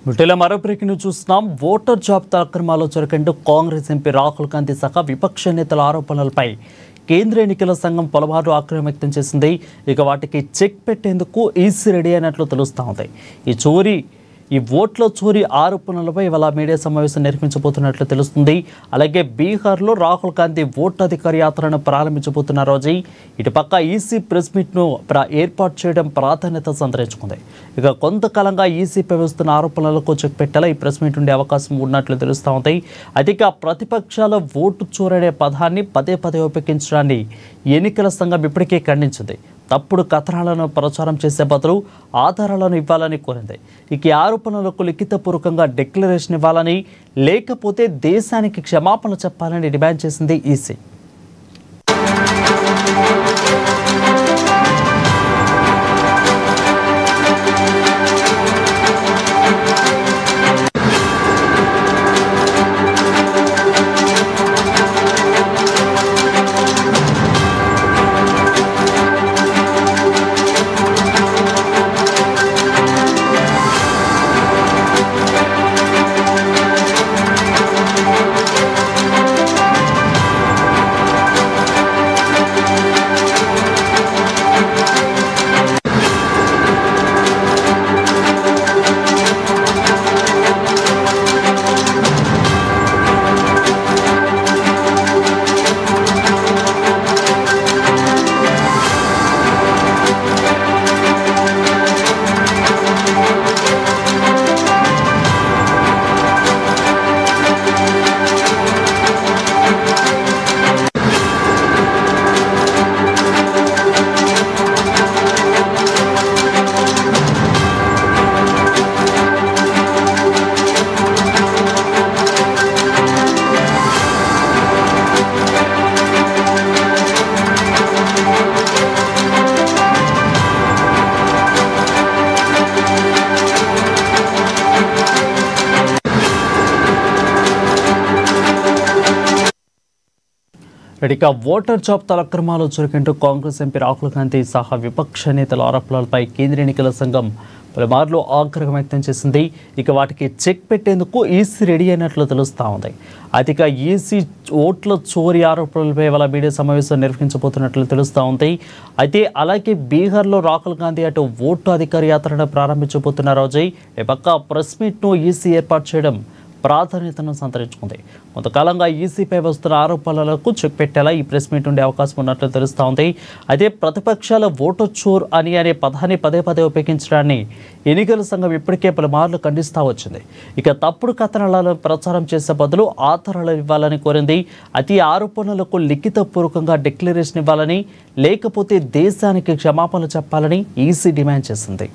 వీటిలో మరో breaking news చూస్తున్నాం. ఓటర్ జాబితా అక్రమాల్లో జరగంటూ కాంగ్రెస్ ఎంపీ రాహుల్ గాంధీ సహా విపక్ష నేతల ఆరోపణలపై కేంద్ర ఎన్నికల సంఘం పలుమార్లు ఆగ్రహం వ్యక్తం చేసింది. ఇక వాటికి చెక్ పెట్టేందుకు ఈసీ రెడీ అయినట్లు తెలుస్తూ ఉంది. ఈ ఓట్ల చోరీ ఆరోపణలపై ఇవాళ మీడియా సమావేశం నిర్వహించబోతున్నట్లు తెలుస్తుంది. అలాగే బీహార్లో రాహుల్ గాంధీ ఓటు అధికార యాత్రను ప్రారంభించబోతున్న రోజు ఇటుపక్క ఈసీ ప్రెస్ మీట్ను ఏర్పాటు చేయడం ప్రాధాన్యత సంతరించుకుంది. ఇక కొంతకాలంగా ఈసీపై వస్తున్న ఆరోపణలకు చెక్ పెట్టేలా ఈ ప్రెస్ మీట్ ఉండే అవకాశం ఉన్నట్లు తెలుస్తూ ఉంది. అధిక ప్రతిపక్షాల ఓటు చోరీ అనే పదాన్ని పదే పదే ఉపయోగించడాన్ని ఎన్నికల సంఘం ఇప్పటికే ఖండించింది. తప్పుడు కథనాలను ప్రచారం చేసే బదులు ఆధారాలను ఇవ్వాలని కోరింది. ఇక ఆరోపణలకు లిఖితపూర్వకంగా డిక్లరేషన్ ఇవ్వాలని, లేకపోతే దేశానికి క్షమాపణ చెప్పాలని డిమాండ్ చేసింది ఈసీ. ఇక ఓటర్ జాబితా అక్రమాలు జరిగేంటూ కాంగ్రెస్ ఎంపీ రాహుల్ గాంధీ సహా విపక్ష నేతల ఆరోపణలపై కేంద్ర ఎన్నికల సంఘం పలుమార్లు ఆగ్రహం వ్యక్తం చేసింది. ఇక వాటికి చెక్ పెట్టేందుకు ఈసీ రెడీ అయినట్లు తెలుస్తూ ఉంది. అయితే ఇక ఈసీ ఓట్ల చోరీ ఆరోపణలపై వాళ్ళ మీడియా సమావేశం నిర్వహించబోతున్నట్లు తెలుస్తూ ఉంది. అయితే అలాగే బీహార్లో రాహుల్ గాంధీ అటు ఓటు అధికార యాత్రను ప్రారంభించబోతున్న రోజే ఈ పక్క ప్రెస్ మీట్ను ఈసీ ఏర్పాటు చేయడం ప్రాధాన్యతను సంతరించుకుంది. కొంతకాలంగా ఈసీపై వస్తున్న ఆరోపణలకు చెక్ పెట్టేలా ఈ ప్రెస్ మీట్ ఉండే అవకాశం ఉన్నట్లు తెలుస్తూ ఉంది. అయితే ప్రతిపక్షాల ఓటు చోర్ అనే పదాన్ని పదే పదే ఉపయోగించడాన్ని ఎన్నికల సంఘం ఇప్పటికే పలుమార్లు ఖండిస్తూ వచ్చింది. ఇక తప్పుడు కథనాలను ప్రచారం చేసే బదులు ఆధారాలు ఇవ్వాలని కోరింది. అతి ఆరోపణలకు లిఖితపూర్వకంగా డిక్లరేషన్ ఇవ్వాలని, లేకపోతే దేశానికి క్షమాపణ చెప్పాలని ఈసీ డిమాండ్ చేసింది.